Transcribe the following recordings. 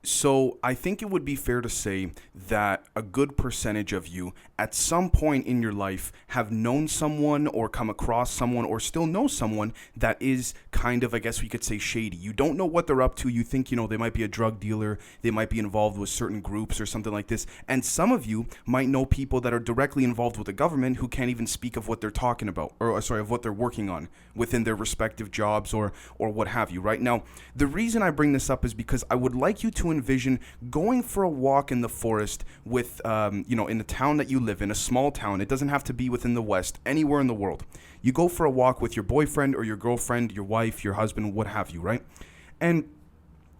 So I think it would be fair to say that a good percentage of you at some point in your life have known someone or come across someone or still know someone that is kind of, I guess we could say, shady. You don't know what they're up to. You think, they might be a drug dealer. They might be involved with certain groups or something like this. And some of you might know people that are directly involved with the government who can't even speak of what they're talking about, or sorry, of what they're working on within their respective jobs or what have you, right? Now, the reason I bring this up is because I would like you to envision going for a walk in the forest with, in the town that you live in, a small town. It doesn't have to be within the West, anywhere in the world. You go for a walk with your boyfriend or your girlfriend, your wife, your husband, what have you, right? And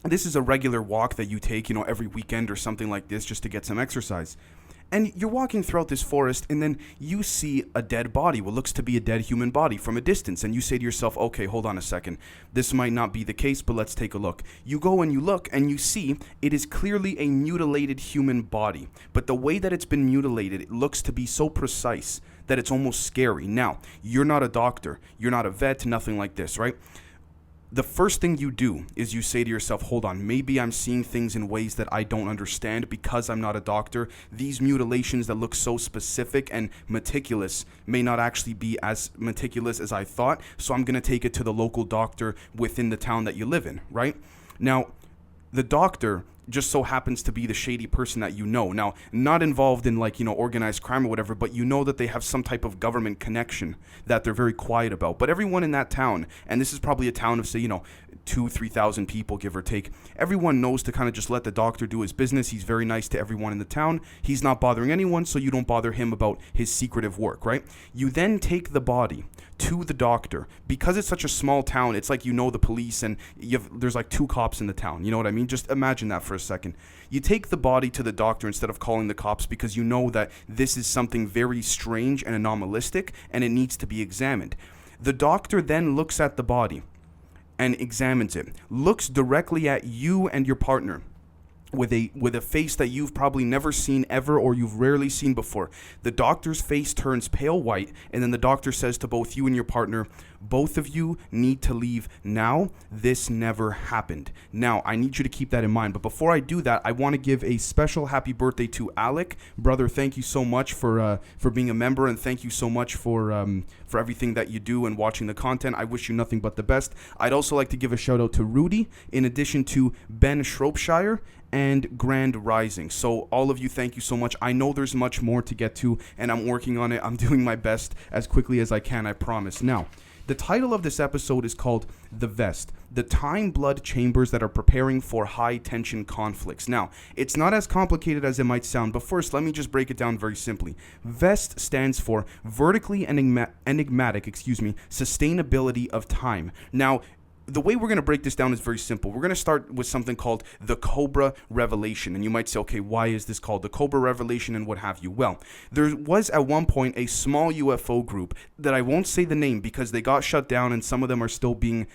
this is a regular walk that you take, every weekend or something like this just to get some exercise. And you're walking throughout this forest, and then you see a dead body, what looks to be a dead human body from a distance. And you say to yourself, okay, hold on a second. This might not be the case, but let's take a look. You go and you look, and you see it is clearly a mutilated human body. But the way that it's been mutilated, it looks to be so precise that it's almost scary. Now, you're not a doctor. You're not a vet, nothing like this, right? The first thing you do is you say to yourself, hold on, maybe I'm seeing things in ways that I don't understand because I'm not a doctor. These mutilations that look so specific and meticulous may not actually be as meticulous as I thought, so I'm going to take it to the local doctor within the town that you live in, right? Now, the doctor just so happens to be the shady person that you know. Now, not involved in organized crime or whatever, but you know that they have some type of government connection that they're very quiet about. But everyone in that town, and this is probably a town of, say, 2,000-3,000 people, give or take, everyone knows to kind of just let the doctor do his business. He's very nice to everyone in the town. He's not bothering anyone, so you don't bother him about his secretive work, right? You then take the body to the doctor. Because it's such a small town, it's like the police and there's like 2 cops in the town. You know what I mean? Just imagine that for a second. You take the body to the doctor instead of calling the cops because you know that this is something very strange and anomalistic and it needs to be examined. The doctor then looks at the body and examines it, looks directly at you and your partner with a face that you've probably never seen ever or you've rarely seen before. The doctor's face turns pale white, and then the doctor says to both you and your partner, both of you need to leave now. This never happened. Now, I need you to keep that in mind. But before I do that, I want to give a special happy birthday to Alec. Brother, thank you so much for being a member, and thank you so much for everything that you do and watching the content. I wish you nothing but the best. I'd also like to give a shout out to Rudy, in addition to Ben Shropshire and Grand Rising. So all of you, thank you so much. I know there's much more to get to, and I'm working on it. I'm doing my best as quickly as I can, I promise. Now, the title of this episode is called The V.E.S.T, the time blood chambers that are preparing for high tension conflicts. Now, it's not as complicated as it might sound, but first, let me just break it down very simply. V.E.S.T stands for vertically enigmatic, sustainability of time. Now, the way we're going to break this down is very simple. We're going to start with something called the Cobra Revelation. And you might say, okay, why is this called the Cobra Revelation and what have you? Well, there was at one point a small UFO group that I won't say the name because they got shut down and some of them are still being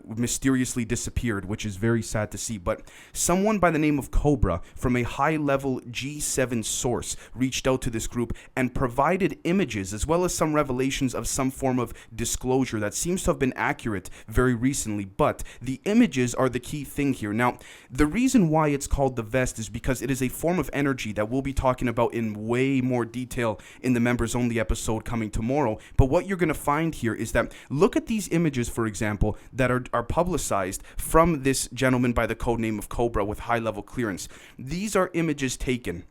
mysteriously disappeared, which is very sad to see. But someone by the name of Cobra from a high-level G7 source reached out to this group and provided images as well as some revelations of some form of disclosure that seems to have been accurate very recently. But the images are the key thing here. Now, the reason why it's called the V.E.S.T is because it is a form of energy that we'll be talking about in way more detail in the members only episode coming tomorrow. But what you're going to find here is that look at these images, for example, that are publicized from this gentleman by the code name of Cobra with high level clearance. These are images taken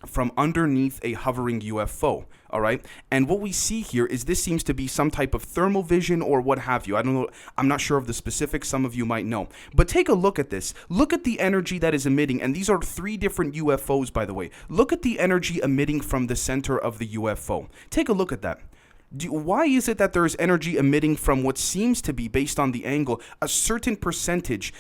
from underneath a hovering UFO, all right? And what we see here is this seems to be some type of thermal vision or what have you. I don't know. I'm not sure of the specifics. Some of you might know. But take a look at this. Look at the energy that is emitting. And these are 3 different UFOs, by the way. Look at the energy emitting from the center of the UFO. Take a look at that. Why is it that there is energy emitting from what seems to be, based on the angle, a certain percentage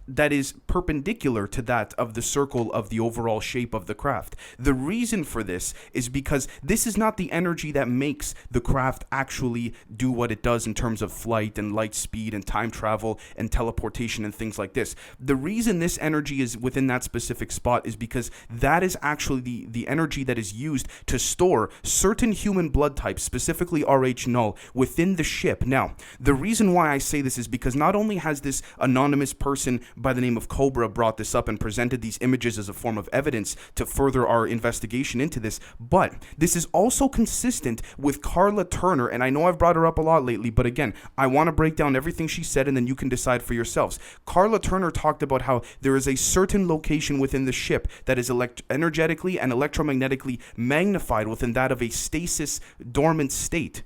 that is perpendicular to that of the circle of the overall shape of the craft. The reason for this is because this is not the energy that makes the craft actually do what it does in terms of flight and light speed and time travel and teleportation and things like this. The reason this energy is within that specific spot is because that is actually the energy that is used to store certain human blood types, specifically Rh null, within the ship. Now, the reason why I say this is because not only has this anonymous person by the name of Cobra brought this up and presented these images as a form of evidence to further our investigation into this. But this is also consistent with Carla Turner, and I know I've brought her up a lot lately, but again, I want to break down everything she said and then you can decide for yourselves. Carla Turner talked about how there is a certain location within the ship that is energetically and electromagnetically magnified within that of a stasis dormant state.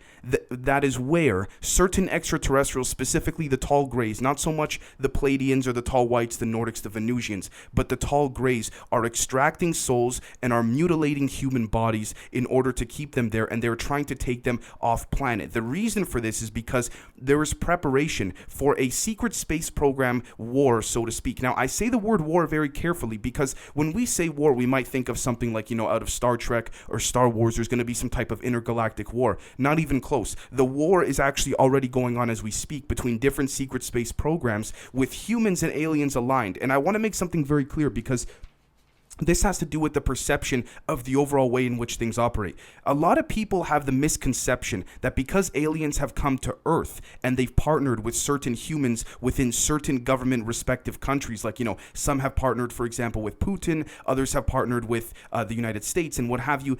That is where certain extraterrestrials, specifically the tall grays, not so much the Pleiadians or the tall whites, the Nordics, the Venusians, but the tall grays are extracting souls and are mutilating human bodies in order to keep them there, and they're trying to take them off planet. The reason for this is because there is preparation for a secret space program war, so to speak. Now, I say the word war very carefully because when we say war, we might think of something like, out of Star Trek or Star Wars, there's going to be some type of intergalactic war. Not even close. The war is actually already going on as we speak between different secret space programs with humans and aliens aligned. And I want to make something very clear because this has to do with the perception of the overall way in which things operate. A lot of people have the misconception that because aliens have come to Earth and they've partnered with certain humans within certain government respective countries, like, some have partnered, for example, with Putin, others have partnered with the United States and what have you.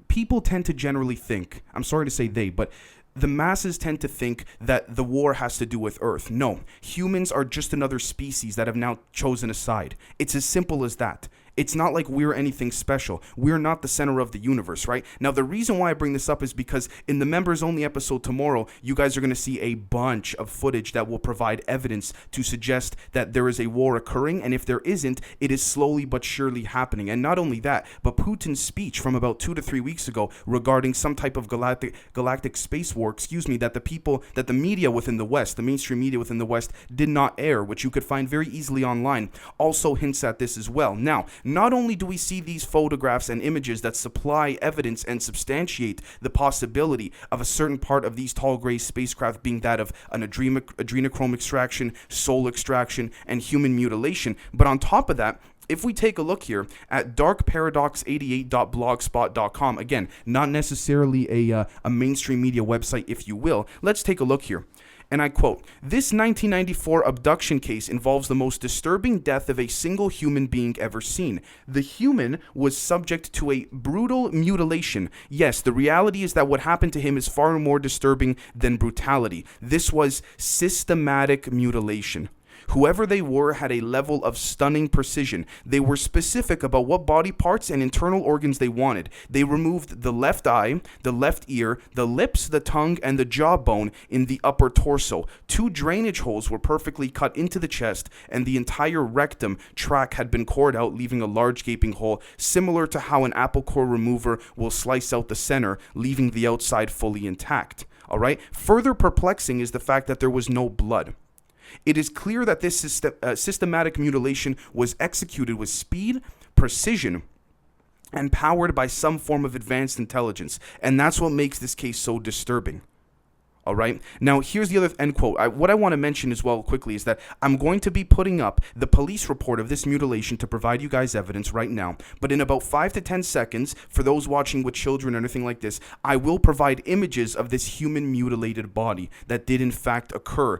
People tend to generally think, I'm sorry to say but the masses tend to think that the war has to do with Earth. No, humans are just another species that have now chosen a side. It's as simple as that. It's not like we're anything special. We're not the center of the universe, right? Now, the reason why I bring this up is because in the members-only episode tomorrow, you guys are going to see a bunch of footage that will provide evidence to suggest that there is a war occurring, and if there isn't, it is slowly but surely happening. And not only that, but Putin's speech from about 2 to 3 weeks ago regarding some type of galactic space war, that the media within the West, the mainstream media within the West, did not air, which you could find very easily online, also hints at this as well. Now, not only do we see these photographs and images that supply evidence and substantiate the possibility of a certain part of these tall gray spacecraft being that of an adrenochrome extraction, soul extraction, and human mutilation, but on top of that, if we take a look here at darkparadox88.blogspot.com, again, not necessarily a mainstream media website, if you will, let's take a look here. And I quote, "This 1994 abduction case involves the most disturbing death of a single human being ever seen. The human was subject to a brutal mutilation. Yes, the reality is that what happened to him is far more disturbing than brutality. This was systematic mutilation. Whoever they were had a level of stunning precision. They were specific about what body parts and internal organs they wanted. They removed the left eye, the left ear, the lips, the tongue, and the jawbone in the upper torso. 2 drainage holes were perfectly cut into the chest, and the entire rectum tract had been cored out, leaving a large gaping hole, similar to how an apple core remover will slice out the center, leaving the outside fully intact." All right? Further perplexing is the fact that there was no blood. It is clear that this systematic mutilation was executed with speed, precision, and powered by some form of advanced intelligence. And that's what makes this case so disturbing. All right. Now, here's the other end quote. What I want to mention as well quickly is that I'm going to be putting up the police report of this mutilation to provide you guys evidence right now. But in about 5 to 10 seconds, for those watching with children or anything like this, I will provide images of this human mutilated body that did in fact occur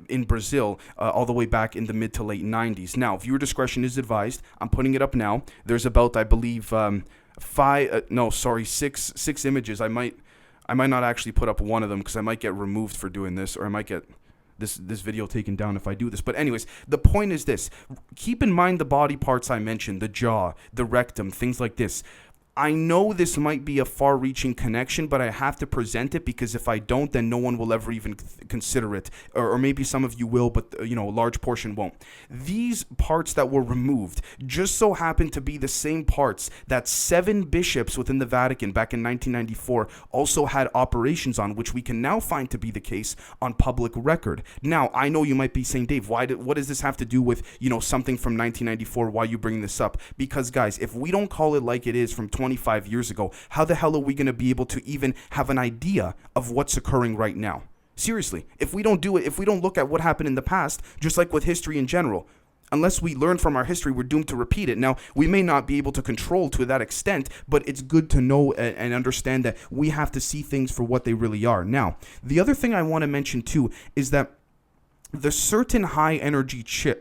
in Brazil all the way back in the mid to late 90s. Now, viewer discretion is advised. I'm putting it up now. There's about, I believe, 6 images. I might not actually put up one of them because I might get removed for doing this, or I might get this video taken down if I do this. But anyways, the point is this. Keep in mind the body parts I mentioned, the jaw, the rectum, things like this. I know this might be a far-reaching connection, but I have to present it because if I don't, then no one will ever even consider it. Or maybe some of you will, but a large portion won't. These parts that were removed just so happen to be the same parts that 7 bishops within the Vatican back in 1994 also had operations on, which we can now find to be the case on public record. Now, I know you might be saying, Dave, what does this have to do with, something from 1994? Why you bring this up? Because, guys, if we don't call it like it is from 25 years ago, how the hell are we going to be able to even have an idea of what's occurring right now? Seriously, if we don't do it, if we don't look at what happened in the past, just like with history in general, unless we learn from our history, we're doomed to repeat it. Now, we may not be able to control to that extent, but it's good to know and understand that we have to see things for what they really are. Now, the other thing I want to mention too is that the certain high energy ships,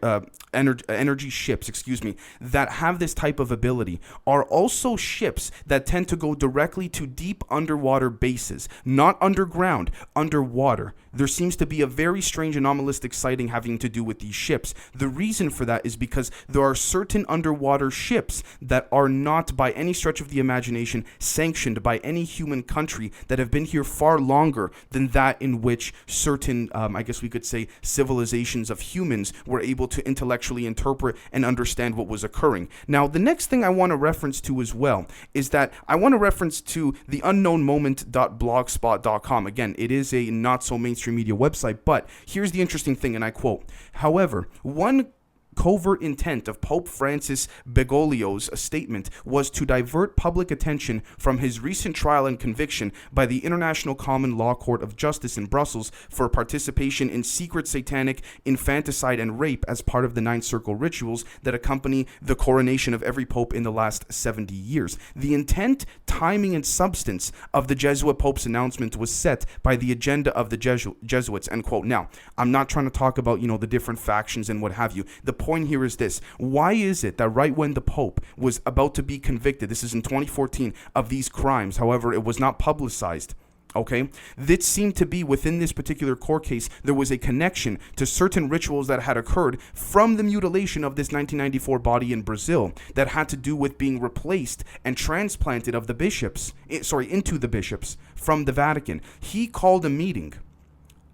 that have this type of ability are also ships that tend to go directly to deep underwater bases, not underground, underwater. There seems to be a very strange anomalistic sighting having to do with these ships. The reason for that is because there are certain underwater ships that are not by any stretch of the imagination sanctioned by any human country that have been here far longer than that in which certain, I guess we could say, civilizations of humans were able to intellectually interpret and understand what was occurring. Now, the next thing I want to reference to as well is that I want to reference to the unknownmoment.blogspot.com. Again, it is a not so mainstream media website, but here's the interesting thing, and I quote, "However, one covert intent of Pope Francis Bergoglio's statement was to divert public attention from his recent trial and conviction by the International Common Law Court of Justice in Brussels for participation in secret satanic infanticide and rape as part of the Ninth Circle rituals that accompany the coronation of every pope in the last 70 years. The intent, timing, and substance of the Jesuit Pope's announcement was set by the agenda of the Jesuits," end quote. Now, I'm not trying to talk about, the different factions and what have you. The point here is this: why is it that right when the Pope was about to be convicted, this is in 2014, of these crimes, however, it was not publicized, okay, that seemed to be within this particular court case, there was a connection to certain rituals that had occurred from the mutilation of this 1994 body in Brazil that had to do with being replaced and transplanted of the bishops, into the bishops from the Vatican. He called a meeting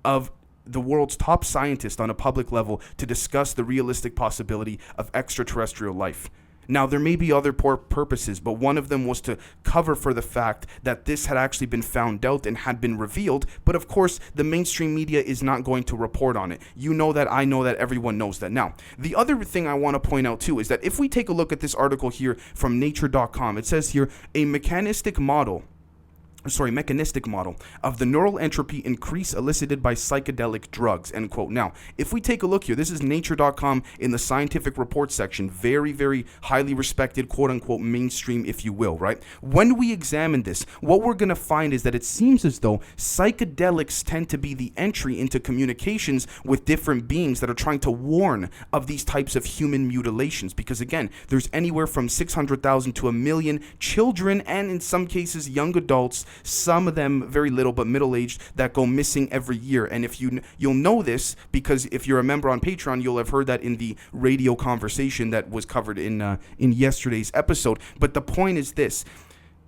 of the world's top scientists on a public level to discuss the realistic possibility of extraterrestrial life. Now, there may be other purposes, but one of them was to cover for the fact that this had actually been found out and had been revealed. But of course, the mainstream media is not going to report on it. You know that, I know that, everyone knows that. Now, the other thing I want to point out too is that if we take a look at this article here from nature.com, it says here, a mechanistic model of the neural entropy increase elicited by psychedelic drugs, end quote. Now, if we take a look here, this is nature.com in the scientific report section, very, very highly respected, quote unquote, mainstream, if you will, right? When we examine this, what we're going to find is that it seems as though psychedelics tend to be the entry into communications with different beings that are trying to warn of these types of human mutilations, because again, there's anywhere from 600,000 to 1 million children, and in some cases, young adults, some of them very little but middle-aged, that go missing every year. And if you'll know this because if you're a member on Patreon, you'll have heard that in the radio conversation that was covered in yesterday's episode. But the point is this: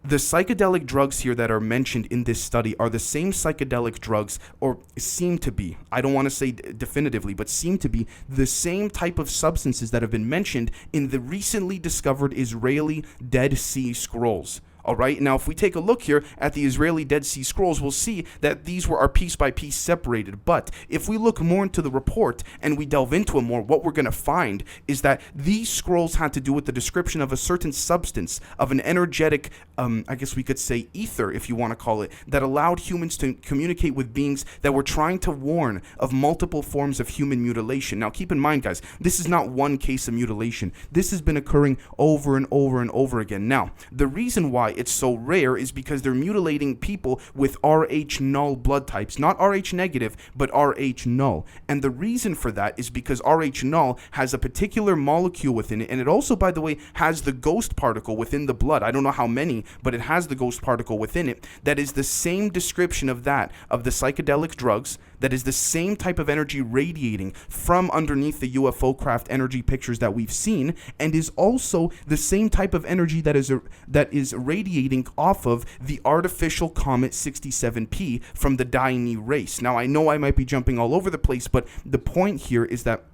the psychedelic drugs here that are mentioned in this study are the same psychedelic drugs, or seem to be, I don't want to say definitively, but seem to be the same type of substances that have been mentioned in the recently discovered Israeli Dead Sea Scrolls. All right, now if we take a look here at the Israeli Dead Sea Scrolls, we'll see that these are piece by piece separated. But if we look more into the report and we delve into it more, what we're going to find is that these scrolls had to do with the description of a certain substance, of an energetic, I guess we could say ether, if you want to call it, that allowed humans to communicate with beings that were trying to warn of multiple forms of human mutilation. Now keep in mind, guys, this is not one case of mutilation. This has been occurring over and over and over again. Now, the reason why it's so rare is because they're mutilating people with Rh null blood types, not Rh negative, but Rh null. And the reason for that is because Rh null has a particular molecule within it, and it also, by the way, has the ghost particle within the blood. I don't know how many, but it has the ghost particle within it that is the same description of the psychedelic drugs, that is the same type of energy radiating from underneath the UFO craft energy pictures that we've seen, and is also the same type of energy that is radiating off of the artificial Comet 67P from the Daini race. Now, I know I might be jumping all over the place, but the point here is that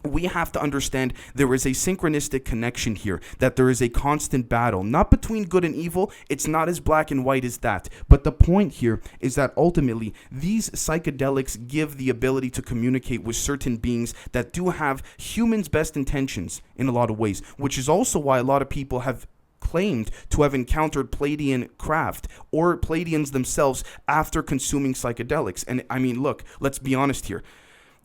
we have to understand there is a synchronistic connection here, that there is a constant battle, not between good and evil. It's not as black and white as that. But the point here is that ultimately these psychedelics give the ability to communicate with certain beings that do have humans' best intentions in a lot of ways, which is also why a lot of people have claimed to have encountered Pleiadian craft or Pleiadians themselves after consuming psychedelics. And I mean, look, let's be honest here.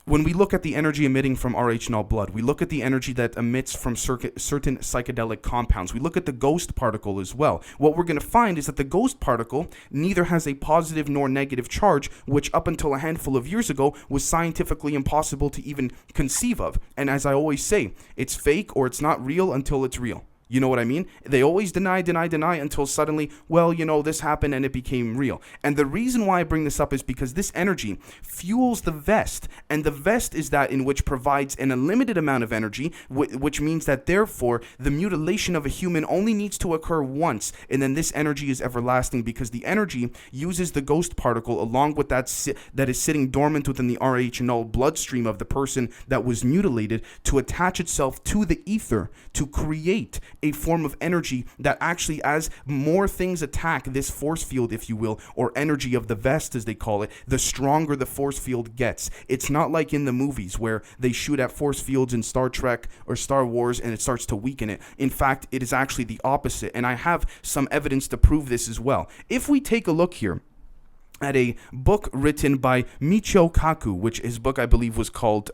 when we look at the energy emitting from RH null blood, we look at the energy that emits from certain psychedelic compounds. We look at the ghost particle as well. What we're going to find is that the ghost particle neither has a positive nor negative charge, which up until a handful of years ago was scientifically impossible to even conceive of. And as I always say, it's fake or it's not real until it's real. You know what I mean? They always deny until suddenly, well, this happened and it became real. And the reason why I bring this up is because this energy fuels the V.E.S.T. And the V.E.S.T is that in which provides an unlimited amount of energy, which means that therefore the mutilation of a human only needs to occur once. And then this energy is everlasting because the energy uses the ghost particle along with that is sitting dormant within the RH null bloodstream of the person that was mutilated to attach itself to the ether to create a form of energy that actually, as more things attack this force field, if you will, or energy of the V.E.S.T as they call it, the stronger the force field gets. It's not like in the movies where they shoot at force fields in Star Trek or Star Wars and it starts to weaken it. In fact, it is actually the opposite, and I have some evidence to prove this as well. If we take a look here at a book written by Michio Kaku, which his book I believe was called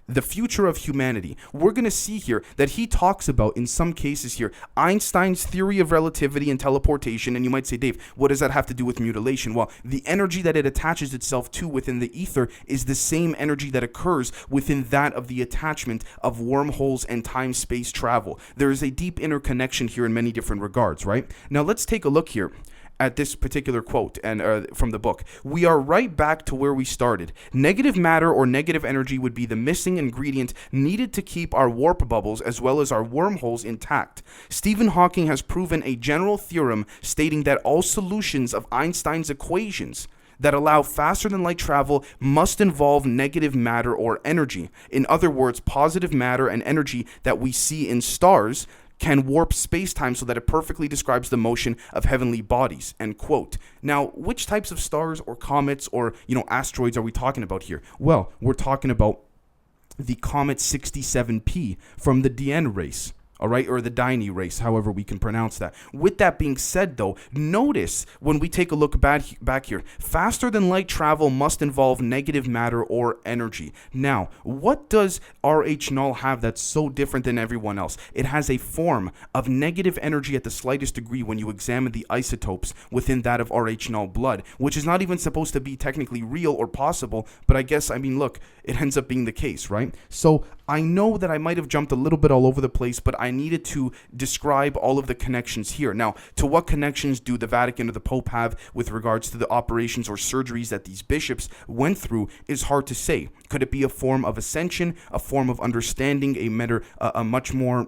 The Future of Humanity, we're going to see here that he talks about, in some cases here, Einstein's theory of relativity and teleportation. And you might say, Dave, what does that have to do with mutilation? Well, the energy that it attaches itself to within the ether is the same energy that occurs within that of the attachment of wormholes and time-space travel. There is a deep interconnection here in many different regards, right? Now, let's take a look here at this particular quote and from the book. We are right back to where we started. Negative matter or negative energy would be the missing ingredient needed to keep our warp bubbles as well as our wormholes intact. Stephen Hawking has proven a general theorem stating that all solutions of Einstein's equations that allow faster than light travel must involve negative matter or energy. In other words, positive matter and energy that we see in stars can warp space-time so that it perfectly describes the motion of heavenly bodies, end quote. Now, which types of stars or comets or, asteroids are we talking about here? Well, we're talking about the comet 67P from the Dian race. All right, or the Dini race, however we can pronounce that. With that being said, though, notice when we take a look back here, faster than light travel must involve negative matter or energy. Now, what does RH null have that's so different than everyone else? It has a form of negative energy at the slightest degree when you examine the isotopes within that of RH null blood, which is not even supposed to be technically real or possible, but I guess, look, it ends up being the case, right? So I know that I might have jumped a little bit all over the place, but I needed to describe all of the connections here. Now, to what connections do the Vatican or the Pope have with regards to the operations or surgeries that these bishops went through is hard to say. Could it be a form of ascension, a form of understanding, a much more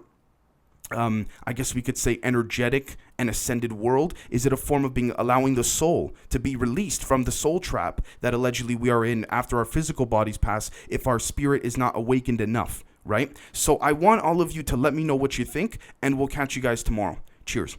I guess we could say energetic and ascended world? Is it a form of allowing the soul to be released from the soul trap that allegedly we are in after our physical bodies pass if our spirit is not awakened enough, right? So I want all of you to let me know what you think, and we'll catch you guys tomorrow. Cheers.